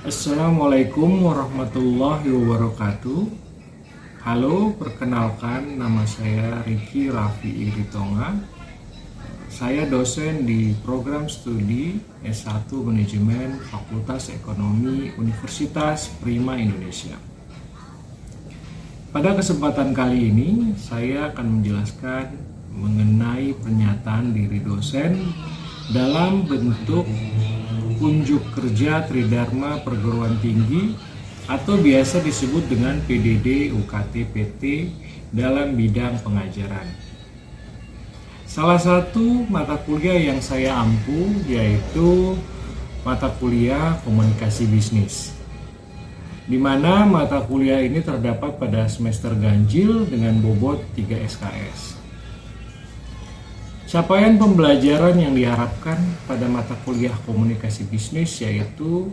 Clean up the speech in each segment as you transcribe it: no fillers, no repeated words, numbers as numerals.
Assalamualaikum warahmatullahi wabarakatuh. Halo, perkenalkan nama saya Riki Raffi Iritonga. Saya dosen di program studi S1 Manajemen Fakultas Ekonomi Universitas Prima Indonesia. Pada kesempatan kali ini, saya akan menjelaskan mengenai pernyataan diri dosen dalam bentuk unjuk kerja Tridharma Perguruan Tinggi atau biasa disebut dengan PDD UKT PT dalam bidang pengajaran. Salah satu mata kuliah yang saya ampu yaitu mata kuliah Komunikasi Bisnis, di mana mata kuliah ini terdapat pada semester ganjil dengan bobot 3 SKS. Capaian pembelajaran yang diharapkan pada mata kuliah komunikasi bisnis yaitu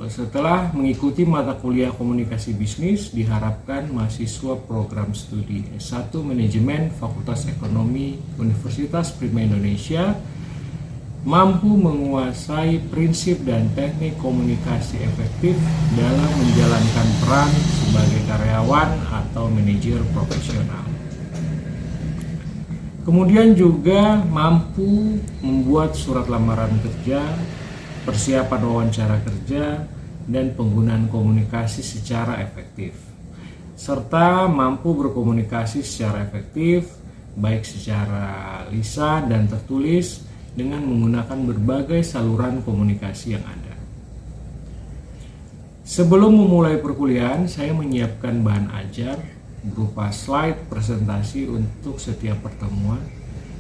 setelah mengikuti mata kuliah komunikasi bisnis diharapkan mahasiswa program studi S1 Manajemen Fakultas Ekonomi Universitas Prima Indonesia mampu menguasai prinsip dan teknik komunikasi efektif dalam menjalankan peran sebagai karyawan atau manajer profesional. Kemudian juga mampu membuat surat lamaran kerja, persiapan wawancara kerja, dan penggunaan komunikasi secara efektif. Serta mampu berkomunikasi secara efektif, baik secara lisan dan tertulis, dengan menggunakan berbagai saluran komunikasi yang ada. Sebelum memulai perkuliahan, saya menyiapkan bahan ajar berupa slide presentasi untuk setiap pertemuan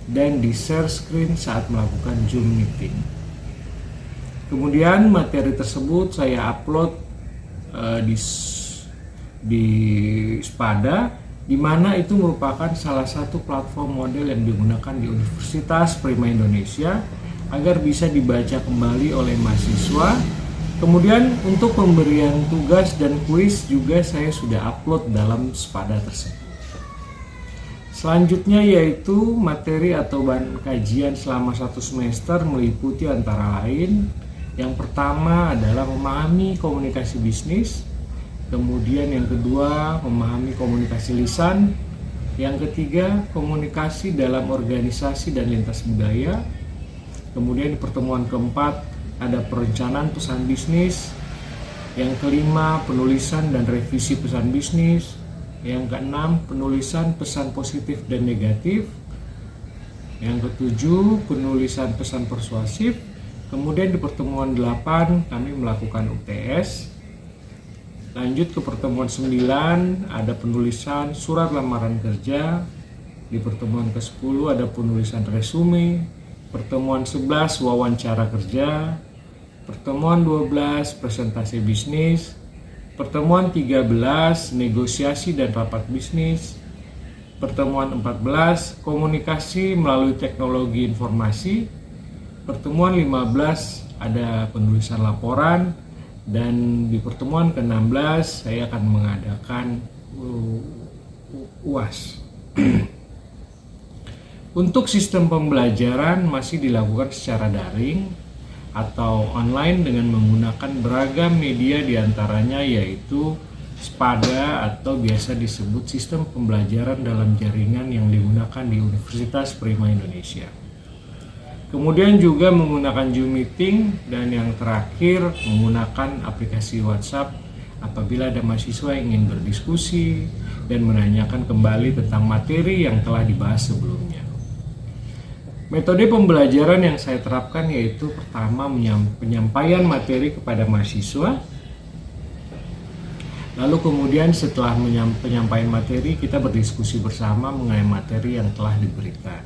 dan di share screen saat melakukan Zoom meeting. Kemudian materi tersebut saya upload di Spada, di mana itu merupakan salah satu platform model yang digunakan di Universitas Prima Indonesia agar bisa dibaca kembali oleh mahasiswa. Kemudian untuk pemberian tugas dan kuis juga saya sudah upload dalam Spada tersebut. Selanjutnya yaitu materi atau bahan kajian selama 1 semester meliputi antara lain yang pertama adalah memahami komunikasi bisnis, kemudian yang kedua memahami komunikasi lisan, yang ketiga komunikasi dalam organisasi dan lintas budaya, kemudian di pertemuan keempat ada perencanaan pesan bisnis, yang kelima penulisan dan revisi pesan bisnis, yang keenam penulisan pesan positif dan negatif, yang ketujuh penulisan pesan persuasif. Kemudian di pertemuan 8 kami melakukan UTS. Lanjut ke pertemuan 9 ada penulisan surat lamaran kerja. Di pertemuan ke-10 ada penulisan resume. Pertemuan 11 wawancara kerja. Pertemuan 12 presentasi bisnis. Pertemuan 13 negosiasi dan rapat bisnis. Pertemuan 14 komunikasi melalui teknologi informasi. Pertemuan 15 ada penulisan laporan. Dan di pertemuan ke-16 saya akan mengadakan UAS. Untuk sistem pembelajaran masih dilakukan secara daring atau online dengan menggunakan beragam media diantaranya yaitu Spada atau biasa disebut sistem pembelajaran dalam jaringan yang digunakan di Universitas Prima Indonesia. Kemudian juga menggunakan Zoom meeting dan yang terakhir menggunakan aplikasi WhatsApp apabila ada mahasiswa yang ingin berdiskusi dan menanyakan kembali tentang materi yang telah dibahas sebelumnya. Metode pembelajaran yang saya terapkan yaitu pertama penyampaian materi kepada mahasiswa. Lalu kemudian setelah penyampaian materi kita berdiskusi bersama mengenai materi yang telah diberikan.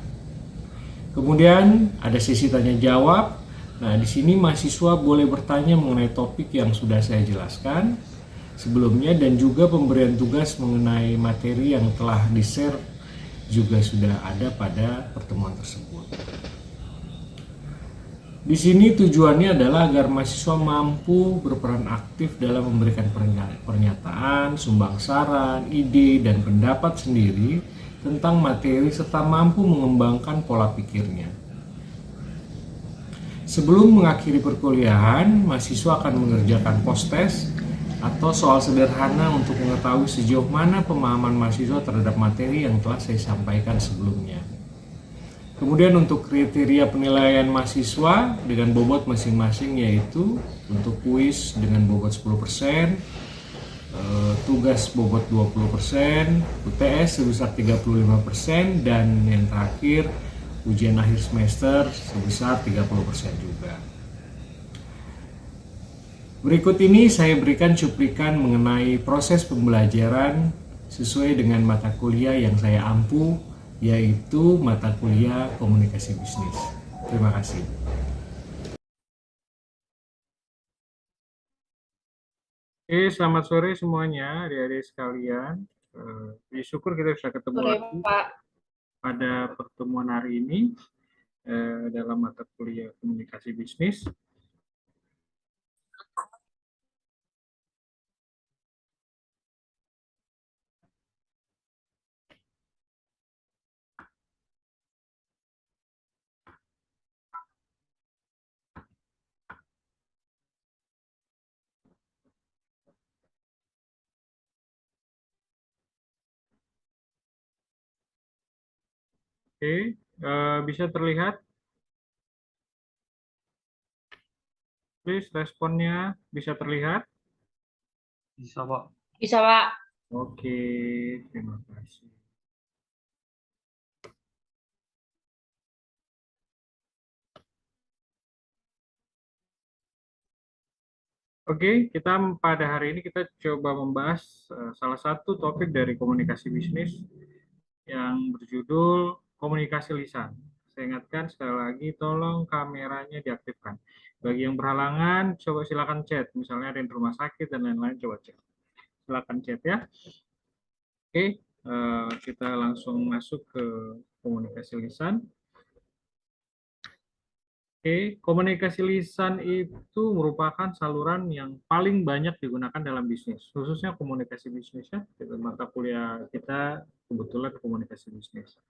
Kemudian ada sesi tanya jawab. Nah, di sini mahasiswa boleh bertanya mengenai topik yang sudah saya jelaskan sebelumnya dan juga pemberian tugas mengenai materi yang telah di-share juga sudah ada pada pertemuan tersebut. Di sini tujuannya adalah agar mahasiswa mampu berperan aktif dalam memberikan pernyataan, sumbang saran, ide, dan pendapat sendiri tentang materi serta mampu mengembangkan pola pikirnya. Sebelum mengakhiri perkuliahan, mahasiswa akan mengerjakan post-test atau soal sederhana untuk mengetahui sejauh mana pemahaman mahasiswa terhadap materi yang telah saya sampaikan sebelumnya. Kemudian untuk kriteria penilaian mahasiswa dengan bobot masing-masing, yaitu untuk kuis dengan bobot 10%, tugas bobot 20%, UTS sebesar 35%, dan yang terakhir ujian akhir semester sebesar 30% juga. Berikut ini saya berikan cuplikan mengenai proses pembelajaran sesuai dengan mata kuliah yang saya ampu, yaitu mata kuliah komunikasi bisnis. Terima kasih. Oke, selamat sore semuanya, adik-adik sekalian. Syukur kita bisa ketemu lagi pada pertemuan hari ini dalam mata kuliah komunikasi bisnis. Oke, bisa terlihat? Please, responnya bisa terlihat? Bisa, Pak. Bisa, Pak. Oke, terima kasih. Oke, kita pada hari ini kita coba membahas salah satu topik dari komunikasi bisnis yang berjudul komunikasi lisan. Saya ingatkan sekali lagi, tolong kameranya diaktifkan. Bagi yang berhalangan, coba silakan chat. Misalnya ada yang di rumah sakit dan lain-lain, coba chat. Silakan chat ya. Oke, kita langsung masuk ke komunikasi lisan. Oke, komunikasi lisan itu merupakan saluran yang paling banyak digunakan dalam bisnis, khususnya komunikasi bisnis ya. Mata kuliah kita kebetulan komunikasi bisnis.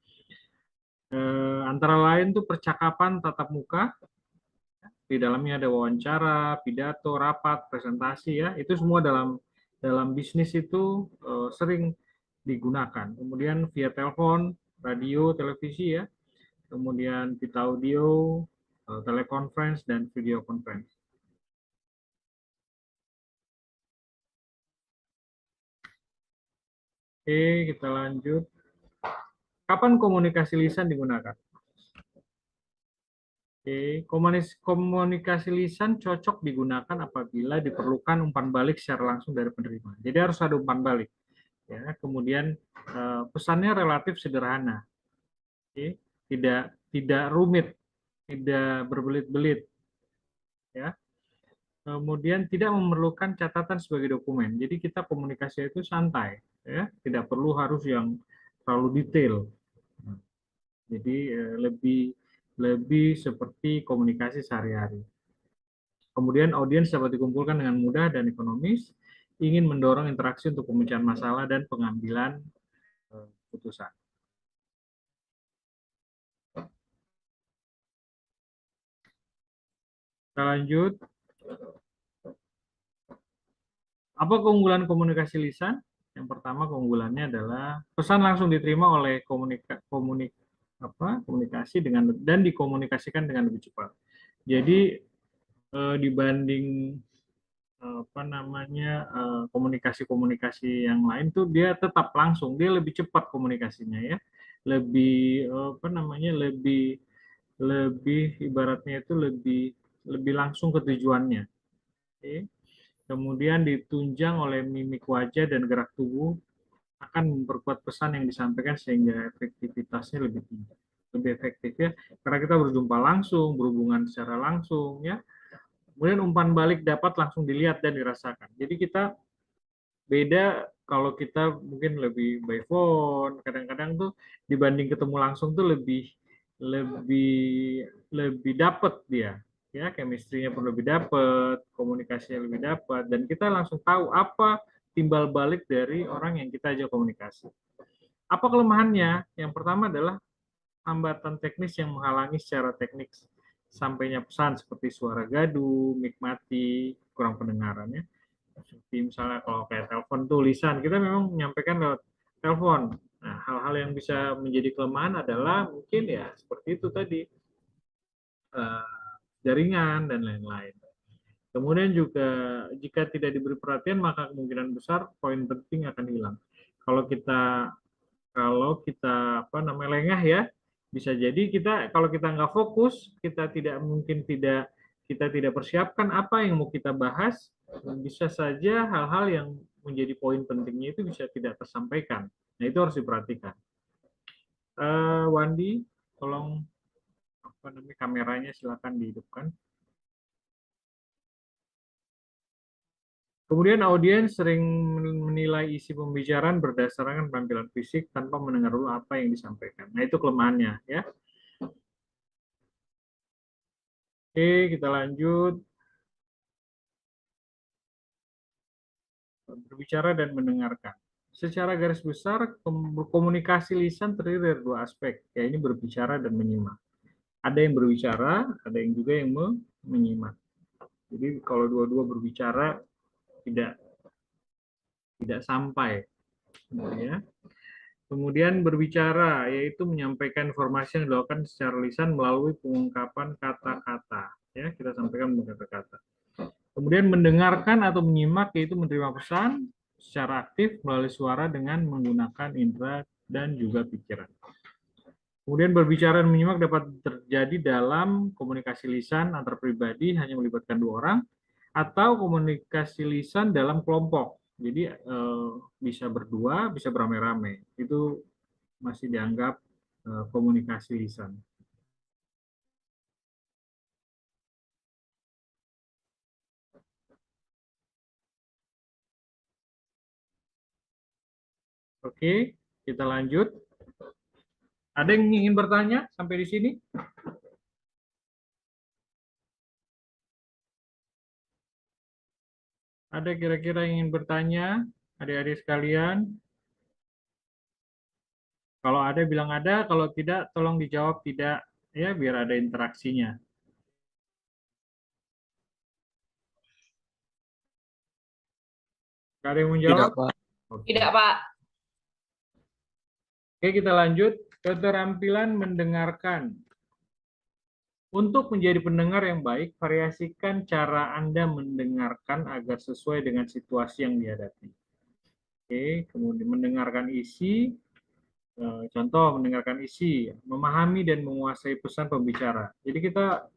Antara lain tuh percakapan tatap muka, di dalamnya ada wawancara, pidato, rapat, presentasi ya. Itu semua dalam bisnis itu sering digunakan. Kemudian via telepon, radio, televisi ya. Kemudian pita audio, teleconference, dan video conference. Oke, kita lanjut. Kapan komunikasi lisan digunakan? Oke, komunikasi lisan cocok digunakan apabila diperlukan umpan balik secara langsung dari penerima. Jadi harus ada umpan balik. Ya, kemudian pesannya relatif sederhana. Oke, tidak rumit, tidak berbelit-belit. Ya. Kemudian tidak memerlukan catatan sebagai dokumen. Jadi kita komunikasi itu santai, ya, tidak perlu harus yang terlalu detail. Jadi lebih seperti komunikasi sehari-hari. Kemudian audiens dapat dikumpulkan dengan mudah dan ekonomis, ingin mendorong interaksi untuk pemecahan masalah dan pengambilan putusan. Kita lanjut. Apa keunggulan komunikasi lisan? Yang pertama keunggulannya adalah pesan langsung diterima oleh komunikasi dan dikomunikasikan dengan lebih cepat. Jadi dibanding komunikasi-komunikasi yang lain tuh dia tetap langsung, dia lebih cepat komunikasinya ya, lebih lebih ibaratnya itu lebih langsung ke tujuannya. Oke. Kemudian ditunjang oleh mimik wajah dan gerak tubuh akan memperkuat pesan yang disampaikan sehingga efektivitasnya lebih tinggi, lebih efektif ya, karena kita berjumpa langsung, berhubungan secara langsung ya. Kemudian umpan balik dapat langsung dilihat dan dirasakan. Jadi kita beda kalau kita mungkin lebih by phone, kadang-kadang tuh dibanding ketemu langsung tuh lebih dapat dia. Ya, chemistry-nya pun lebih dapat, komunikasinya lebih dapat, dan kita langsung tahu apa timbal balik dari orang yang kita ajak komunikasi. Apa kelemahannya? Yang pertama adalah hambatan teknis yang menghalangi secara teknis sampainya pesan seperti suara gaduh, mic mati, kurang pendengarannya. Seperti misalnya kalau kayak telepon tulisan, kita memang menyampaikan lewat telepon. Nah, hal-hal yang bisa menjadi kelemahan adalah mungkin ya seperti itu tadi, eh, jaringan dan lain-lain. Kemudian juga jika tidak diberi perhatian maka kemungkinan besar poin penting akan hilang. Kalau kita apa namanya lengah ya, bisa jadi kalau kita nggak fokus, kita tidak persiapkan apa yang mau kita bahas, bisa saja hal-hal yang menjadi poin pentingnya itu bisa tidak tersampaikan. Nah itu harus diperhatikan. Wandi, tolong apa namanya kameranya silakan dihidupkan. Kemudian audiens sering menilai isi pembicaraan berdasarkan penampilan fisik tanpa mendengar dulu apa yang disampaikan. Nah, itu kelemahannya ya. Oke, kita lanjut. Berbicara dan mendengarkan. Secara garis besar, komunikasi lisan terdiri dari dua aspek, yaitu berbicara dan menyimak. Ada yang berbicara, ada yang juga yang menyimak. Jadi kalau dua-dua berbicara tidak tidak sampai, ya. Kemudian berbicara, yaitu menyampaikan informasi yang dilakukan secara lisan melalui pengungkapan kata-kata. Ya, kita sampaikan dengan kata-kata. Kemudian mendengarkan atau menyimak, yaitu menerima pesan secara aktif melalui suara dengan menggunakan indera dan juga pikiran. Kemudian berbicara dan menyimak dapat terjadi dalam komunikasi lisan antar pribadi hanya melibatkan dua orang atau komunikasi lisan dalam kelompok. Jadi bisa berdua, bisa beramai-ramai. Itu masih dianggap komunikasi lisan. Oke, kita lanjut. Ada yang ingin bertanya sampai di sini? Ada kira-kira yang ingin bertanya, adik-adik sekalian? Kalau ada bilang ada, kalau tidak tolong dijawab tidak ya biar ada interaksinya. Gak ada yang Tidak, menjawab? Pak. Oke. Tidak, Pak. Oke, kita lanjut. Keterampilan mendengarkan. Untuk menjadi pendengar yang baik, variasikan cara Anda mendengarkan agar sesuai dengan situasi yang dihadapi. Oke, kemudian mendengarkan isi, contoh mendengarkan isi, memahami dan menguasai pesan pembicara. Jadi kita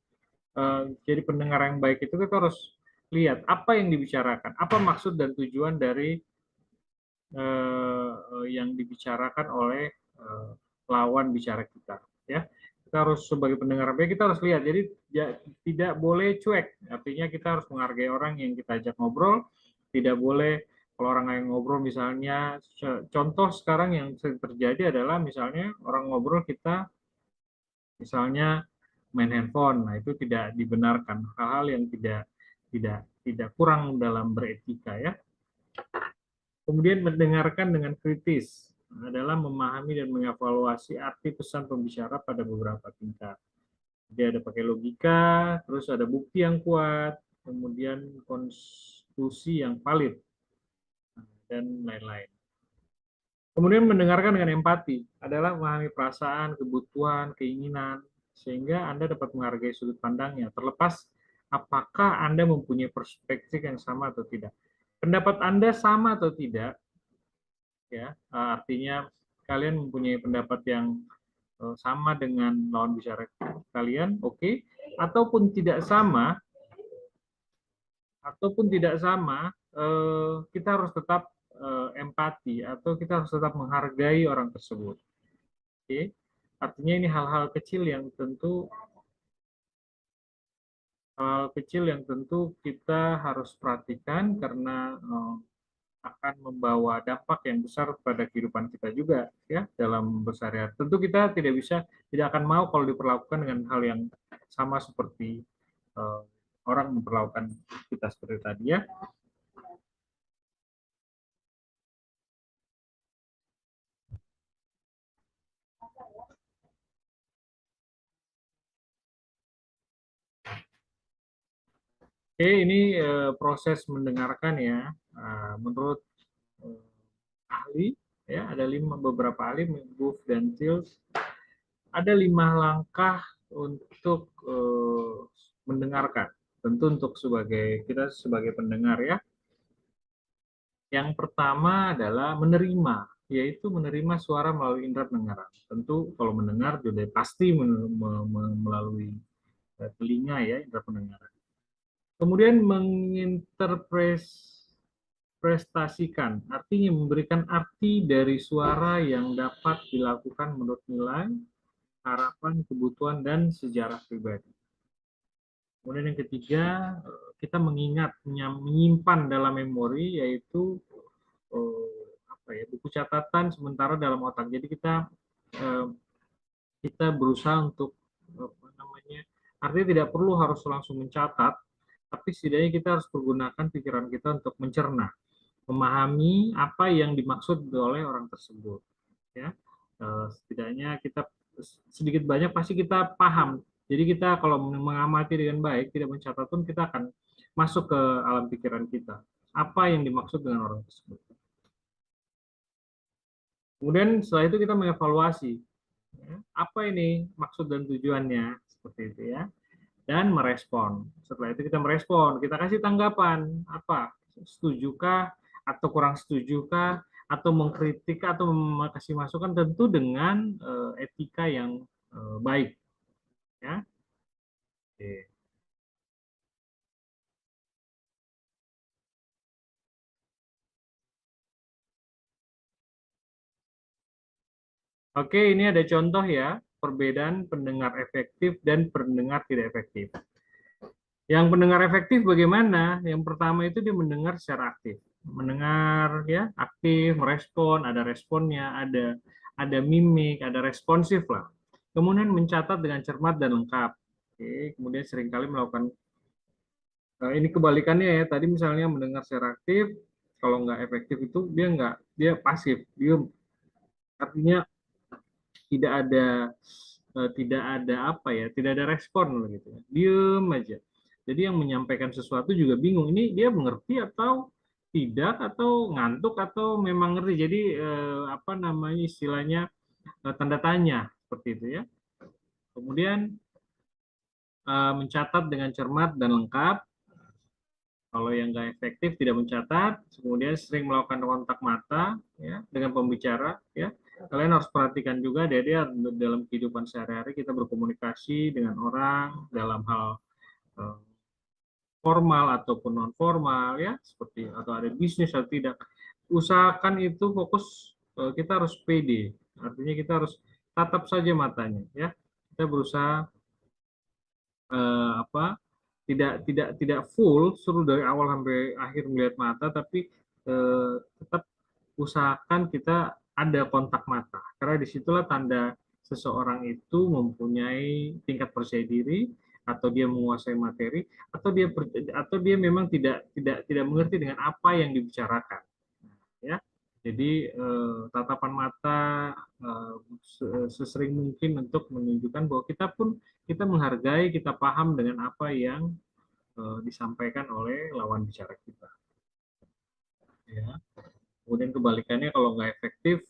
jadi pendengar yang baik itu kita harus lihat apa yang dibicarakan, apa maksud dan tujuan dari yang dibicarakan oleh lawan bicara kita. Ya, kita harus sebagai pendengar baik kita harus lihat. Jadi ya, tidak boleh cuek. Artinya kita harus menghargai orang yang kita ajak ngobrol. Tidak boleh kalau orang yang ngobrol misalnya contoh sekarang yang sering terjadi adalah misalnya orang ngobrol kita misalnya main handphone. Nah, itu tidak dibenarkan. Hal-hal yang tidak kurang dalam beretika ya. Kemudian mendengarkan dengan kritis adalah memahami dan mengevaluasi arti pesan pembicara pada beberapa tingkat. Jadi ada pakai logika, terus ada bukti yang kuat, kemudian konstitusi yang valid, dan lain-lain. Kemudian mendengarkan dengan empati adalah memahami perasaan, kebutuhan, keinginan, sehingga Anda dapat menghargai sudut pandangnya, terlepas apakah Anda mempunyai perspektif yang sama atau tidak. Pendapat Anda sama atau tidak, ya artinya kalian mempunyai pendapat yang sama dengan lawan bicara kalian, oke, ataupun tidak sama, kita harus tetap empati atau kita harus tetap menghargai orang tersebut, oke. Artinya ini hal-hal kecil yang tentu kita harus perhatikan karena akan membawa dampak yang besar pada kehidupan kita juga ya dalam berseharian. Tentu kita tidak akan mau kalau diperlakukan dengan hal yang sama seperti uh, orang memperlakukan kita seperti tadi ya. Oke, ini proses mendengarkan ya. Menurut ahli, ya ada beberapa ahli, Booth dan Tills, ada 5 langkah untuk mendengarkan. Tentu untuk kita sebagai pendengar ya. Yang pertama adalah menerima, yaitu menerima suara melalui indera pendengaran. Tentu kalau mendengar sudah pasti melalui telinga ya, indera pendengaran. Kemudian menginterpretasikan, artinya memberikan arti dari suara yang dapat dilakukan menurut nilai, harapan, kebutuhan, dan sejarah pribadi. Kemudian yang ketiga, kita mengingat, menyimpan dalam memori, yaitu buku catatan sementara dalam otak. Jadi eh, kita berusaha untuk apa namanya, artinya tidak perlu harus langsung mencatat, tapi setidaknya kita harus menggunakan pikiran kita untuk mencerna, memahami apa yang dimaksud oleh orang tersebut. Ya, setidaknya kita sedikit banyak pasti kita paham. Jadi kita kalau mengamati dengan baik, tidak mencatat pun kita akan masuk ke alam pikiran kita. Apa yang dimaksud dengan orang tersebut. Kemudian setelah itu kita mengevaluasi apa ini maksud dan tujuannya seperti itu ya, dan merespon. Setelah itu kita merespon, kita kasih tanggapan apa, setujukah atau kurang setujukah, atau mengkritik atau kasih masukan, tentu dengan etika yang baik ya. Oke. Oke, ini ada contoh ya, perbedaan pendengar efektif dan pendengar tidak efektif. Yang pendengar efektif bagaimana? Yang pertama itu dia mendengar secara aktif. Mendengar ya, aktif, merespon, ada responnya, ada mimik, ada responsif lah. Kemudian mencatat dengan cermat dan lengkap. Oke, kemudian seringkali melakukan ini kebalikannya ya. Tadi misalnya mendengar secara aktif, kalau nggak efektif itu dia pasif, dia artinya tidak ada apa ya, tidak ada respon gitu ya, diem aja. Jadi yang menyampaikan sesuatu juga bingung, ini dia mengerti atau tidak, atau ngantuk atau memang ngerti. Jadi apa namanya istilahnya, tanda tanya seperti itu ya. Kemudian mencatat dengan cermat dan lengkap. Kalau yang nggak efektif tidak mencatat, kemudian sering melakukan kontak mata ya dengan pembicara ya. Kalian harus perhatikan juga dia dalam kehidupan sehari-hari kita berkomunikasi dengan orang dalam hal eh, formal ataupun non formal ya, seperti atau ada bisnis atau tidak. Usahakan itu fokus, kita harus PD. Artinya kita harus tatap saja matanya ya. Kita berusaha apa, tidak full suruh dari awal sampai akhir melihat mata, tapi tetap usahakan kita ada kontak mata, karena disitulah tanda seseorang itu mempunyai tingkat percaya diri, atau dia menguasai materi, atau dia memang tidak mengerti dengan apa yang dibicarakan ya. Jadi tatapan mata sesering mungkin untuk menunjukkan bahwa kita menghargai, kita paham dengan apa yang disampaikan oleh lawan bicara kita. Ya. Kemudian kebalikannya kalau nggak efektif,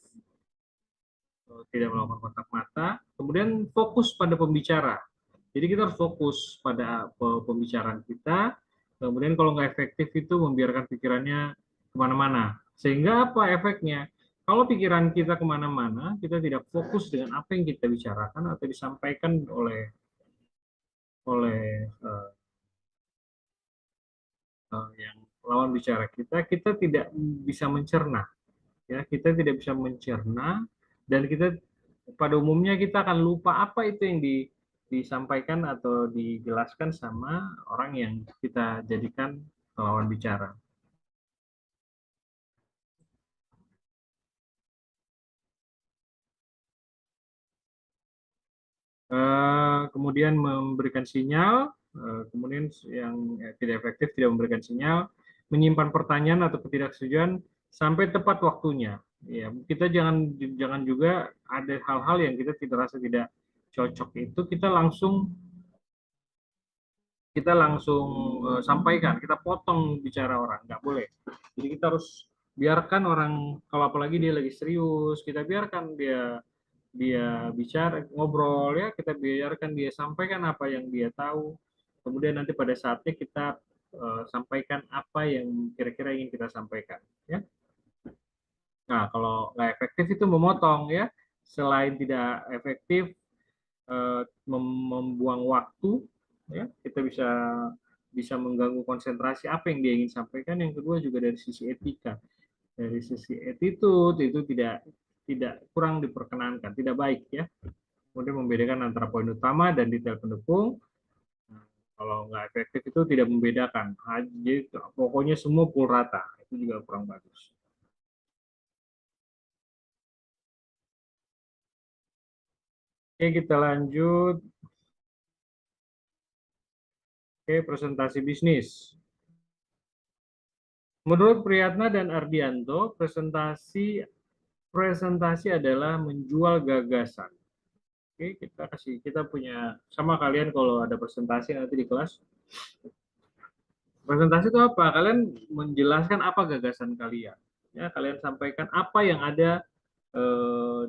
tidak melakukan kontak mata, kemudian fokus pada pembicara. Jadi kita harus fokus pada pembicaraan kita, kemudian kalau nggak efektif itu membiarkan pikirannya kemana-mana. Sehingga apa efeknya? Kalau pikiran kita kemana-mana, kita tidak fokus dengan apa yang kita bicarakan atau disampaikan oleh oleh yang lawan bicara kita tidak bisa mencerna. Ya, kita tidak bisa mencerna, dan kita pada umumnya kita akan lupa apa itu yang disampaikan atau dijelaskan sama orang yang kita jadikan lawan bicara. Kemudian memberikan sinyal, kemudian yang tidak efektif tidak memberikan sinyal, menyimpan pertanyaan atau ketidaksetujuan sampai tepat waktunya. Ya, kita jangan jangan juga ada hal-hal yang kita tidak rasa tidak cocok itu kita langsung kita langsung sampaikan, kita potong bicara orang, nggak boleh. Jadi kita harus biarkan orang, kalau apalagi dia lagi serius, kita biarkan dia dia bicara, ngobrol ya, kita biarkan dia sampaikan apa yang dia tahu. Kemudian nanti pada saatnya kita sampaikan apa yang kira-kira ingin kita sampaikan, ya. Nah, kalau nggak efektif itu memotong ya. Selain tidak efektif, membuang waktu, ya, kita bisa bisa mengganggu konsentrasi apa yang dia ingin sampaikan. Yang kedua juga dari sisi etika, dari sisi attitude itu tidak kurang diperkenankan, tidak baik ya. Kemudian membedakan antara poin utama dan detail pendukung. Nah, kalau nggak efektif itu tidak membedakan, jadi pokoknya semua pukul rata, itu juga kurang bagus. Oke, kita lanjut. Oke, presentasi bisnis. Menurut Priyatna dan Ardianto, presentasi presentasi adalah menjual gagasan. Oke, kita punya sama kalian kalau ada presentasi nanti di kelas. Presentasi itu apa? Kalian menjelaskan apa gagasan kalian. Ya, kalian sampaikan apa yang ada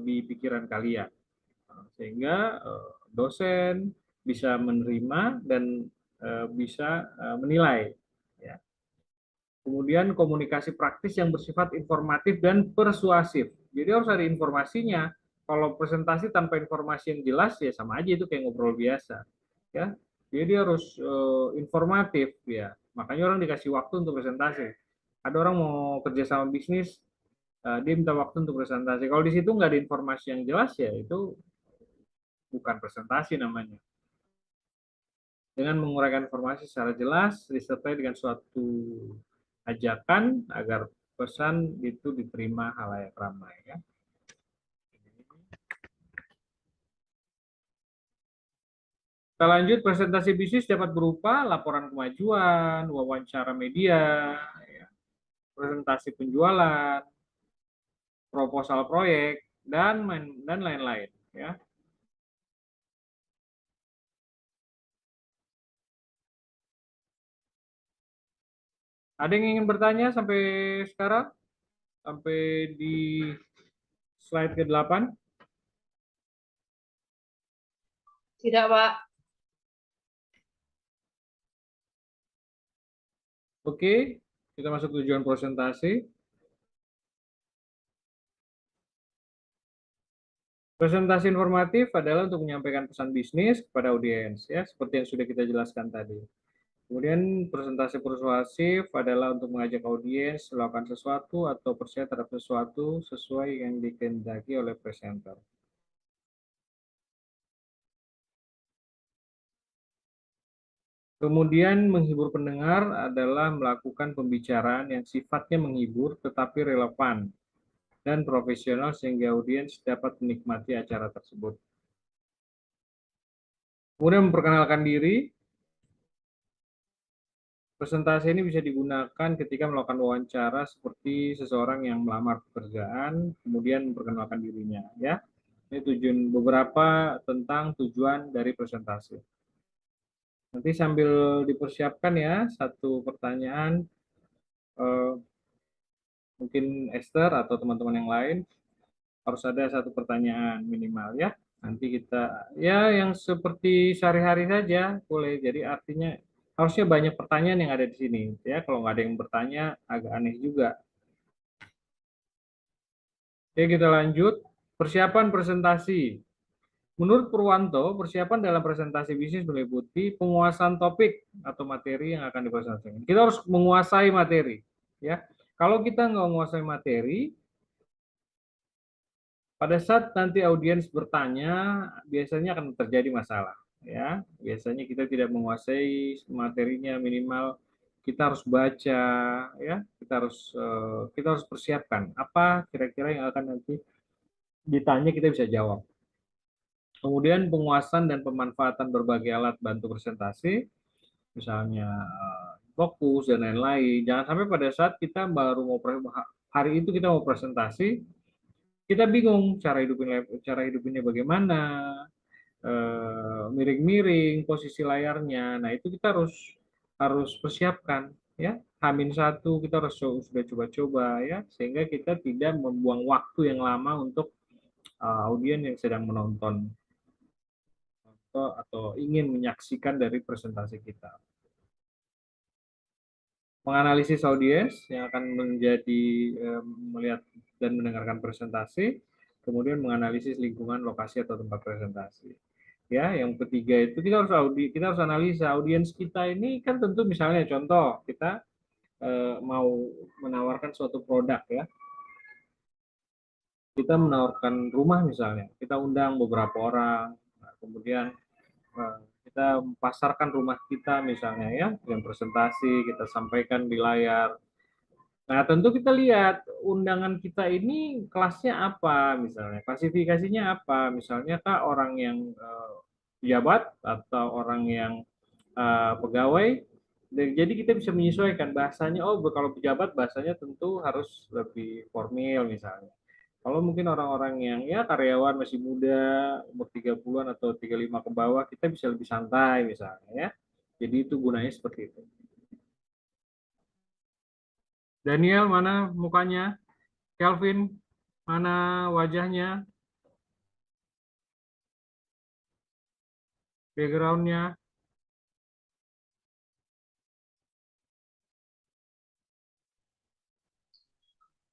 di pikiran kalian. Sehingga dosen bisa menerima dan bisa menilai. Ya. Kemudian komunikasi praktis yang bersifat informatif dan persuasif. Jadi harus ada informasinya. Kalau presentasi tanpa informasi yang jelas ya sama aja itu kayak ngobrol biasa. Ya, jadi harus informatif ya. Makanya orang dikasih waktu untuk presentasi. Ada orang mau kerja sama bisnis, dia minta waktu untuk presentasi. Kalau di situ nggak ada informasi yang jelas ya itu bukan presentasi namanya. Dengan menguraikan informasi secara jelas disertai dengan suatu ajakan agar pesan itu diterima halayak ramai ya. Kita lanjut, presentasi bisnis dapat berupa laporan kemajuan, wawancara media, ya, presentasi penjualan, proposal proyek, dan lain-lain ya. Ada yang ingin bertanya sampai sekarang? Sampai di slide ke-8? Tidak, Pak. Oke, kita masuk tujuan presentasi. Presentasi informatif adalah untuk menyampaikan pesan bisnis kepada audiens, ya, seperti yang sudah kita jelaskan tadi. Kemudian presentasi persuasif adalah untuk mengajak audiens melakukan sesuatu atau percaya terhadap sesuatu sesuai yang dikehendaki oleh presenter. Kemudian menghibur pendengar adalah melakukan pembicaraan yang sifatnya menghibur tetapi relevan dan profesional sehingga audiens dapat menikmati acara tersebut. Kemudian memperkenalkan diri. Presentasi ini bisa digunakan ketika melakukan wawancara seperti seseorang yang melamar pekerjaan, kemudian memperkenalkan dirinya. Ya, ini tujuan beberapa tentang tujuan dari presentasi. Nanti sambil dipersiapkan ya satu pertanyaan, mungkin Esther atau teman-teman yang lain harus ada satu pertanyaan minimal ya. Nanti kita ya yang seperti sehari-hari saja boleh. Jadi artinya harusnya banyak pertanyaan yang ada di sini ya. Kalau nggak ada yang bertanya agak aneh juga. Oke, kita lanjut. Persiapan presentasi. Menurut Purwanto, persiapan dalam presentasi bisnis meliputi penguasaan topik atau materi yang akan dipresentasikan. Kita harus menguasai materi, ya. Kalau kita nggak menguasai materi, pada saat nanti audiens bertanya, biasanya akan terjadi masalah, ya. Biasanya kita tidak menguasai materinya, minimal kita harus baca, ya. Kita harus persiapkan apa kira-kira yang akan nanti ditanya kita bisa jawab. Kemudian penguasaan dan pemanfaatan berbagai alat bantu presentasi, misalnya fokus dan lain-lain. Jangan sampai pada saat kita baru mau hari itu kita mau presentasi, kita bingung cara hidupinnya bagaimana, miring-miring posisi layarnya. Nah, itu kita harus persiapkan ya. H-1 kita harus sudah coba-coba ya, sehingga kita tidak membuang waktu yang lama untuk audiens yang sedang menonton atau ingin menyaksikan dari presentasi kita. Menganalisis audiens yang akan menjadi melihat dan mendengarkan presentasi, kemudian menganalisis lingkungan, lokasi atau tempat presentasi. Ya, yang ketiga itu kita harus analisa audiens kita ini kan tentu misalnya contoh kita mau menawarkan suatu produk ya. Kita menawarkan rumah misalnya, kita undang beberapa orang, nah, kemudian kita pasarkan rumah kita misalnya ya, dengan presentasi kita sampaikan di layar. Nah, tentu kita lihat undangan kita ini kelasnya apa misalnya, klasifikasinya apa, misalnya kah orang yang pejabat atau orang yang pegawai. Jadi kita bisa menyesuaikan bahasanya. Oh, kalau pejabat bahasanya tentu harus lebih formal misalnya. Kalau mungkin orang-orang yang ya karyawan masih muda, umur 30-an atau 35 ke bawah, kita bisa lebih santai misalnya ya. Jadi itu gunanya seperti itu. Daniel, mana mukanya? Kelvin, mana wajahnya? Background-nya?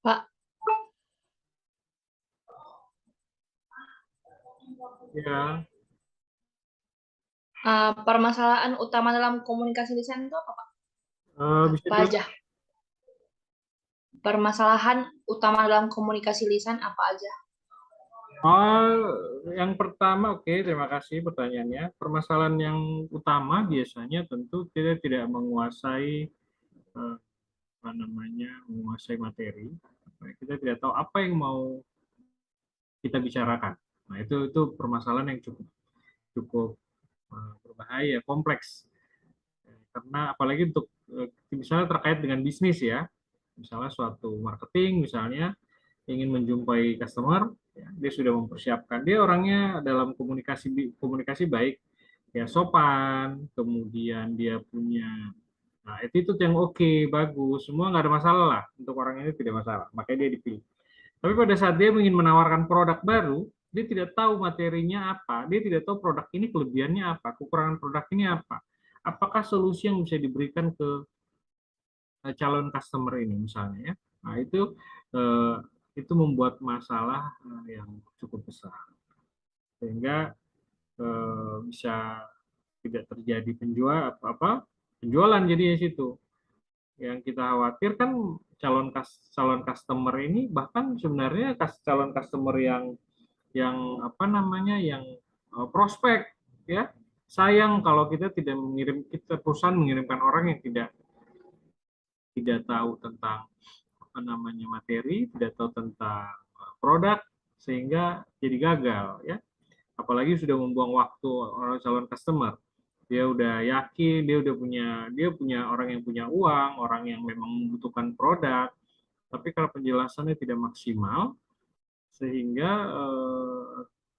Pak, Ya. permasalahan utama dalam komunikasi lisan itu apa, Pak? Bisa Apa aja? Permasalahan utama dalam komunikasi lisan apa aja? Yang pertama, oke, terima kasih pertanyaannya. Permasalahan yang utama biasanya tentu kita tidak menguasai menguasai materi. Kita tidak tahu apa yang mau kita bicarakan. Nah, itu permasalahan yang cukup cukup berbahaya, kompleks. Karena apalagi untuk misalnya terkait dengan bisnis ya, misalnya suatu marketing misalnya ingin menjumpai customer, ya, dia sudah mempersiapkan, dia orangnya dalam komunikasi baik, ya sopan, kemudian dia punya attitude yang oke, bagus, semua nggak ada masalah lah, untuk orang ini tidak masalah, makanya dia dipilih. Tapi pada saat dia ingin menawarkan produk baru, dia tidak tahu materinya apa, dia tidak tahu produk ini kelebihannya apa, kekurangan produk ini apa, apakah solusi yang bisa diberikan ke calon customer ini misalnya ya. Nah, itu membuat masalah yang cukup besar. Sehingga bisa tidak terjadi penjualan jadi di situ. Yang kita khawatir kan calon customer ini, bahkan sebenarnya calon customer yang apa namanya yang prospek ya. Sayang kalau kita perusahaan mengirimkan orang yang tidak tahu tentang apa namanya materi, tidak tahu tentang produk, sehingga jadi gagal ya. Apalagi sudah membuang waktu orang calon customer. Dia udah yakin, dia punya orang yang punya uang, orang yang memang membutuhkan produk, tapi kalau penjelasannya tidak maksimal sehingga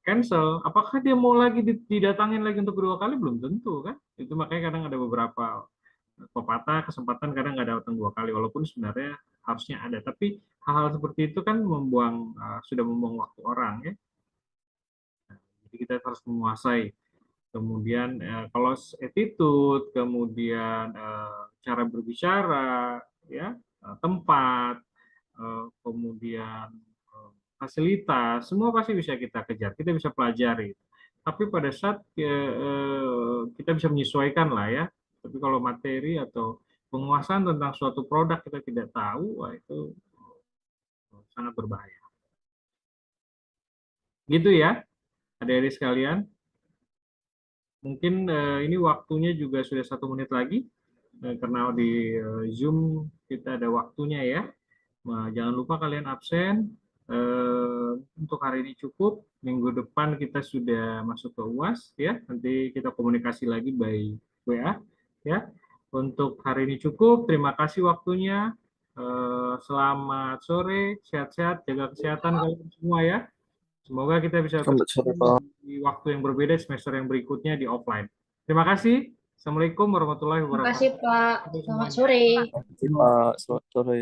cancel. Apakah dia mau lagi didatangin lagi untuk kedua kali? Belum tentu kan. Itu makanya kadang ada beberapa pepatah, kesempatan kadang nggak datang dua kali, walaupun sebenarnya harusnya ada. Tapi hal-hal seperti itu kan sudah membuang waktu orang ya. Jadi kita harus menguasai. Kemudian kalau attitude, kemudian cara berbicara, ya, tempat, kemudian fasilitas, semua pasti bisa kita kejar, kita bisa pelajari. Tapi pada saat kita bisa menyesuaikan lah ya. Tapi kalau materi atau penguasaan tentang suatu produk kita tidak tahu, wah itu sangat berbahaya. Gitu ya, adik-adik sekalian. Mungkin ini waktunya juga sudah 1 menit lagi, karena di Zoom kita ada waktunya ya. Nah, jangan lupa kalian absen. Untuk hari ini cukup. Minggu depan kita sudah masuk ke UAS ya. Nanti kita komunikasi lagi by WA ya. Untuk hari ini cukup. Terima kasih waktunya. Selamat sore, sehat-sehat, jaga kesehatan kalian semua ya. Semoga kita bisa Selamat sore, Pak. di waktu yang berbeda semester yang berikutnya di offline. Terima kasih. Assalamualaikum warahmatullahi Terima wabarakatuh. kasih, Pak. Untuk Selamat semuanya. sore. Pak, selamat sore.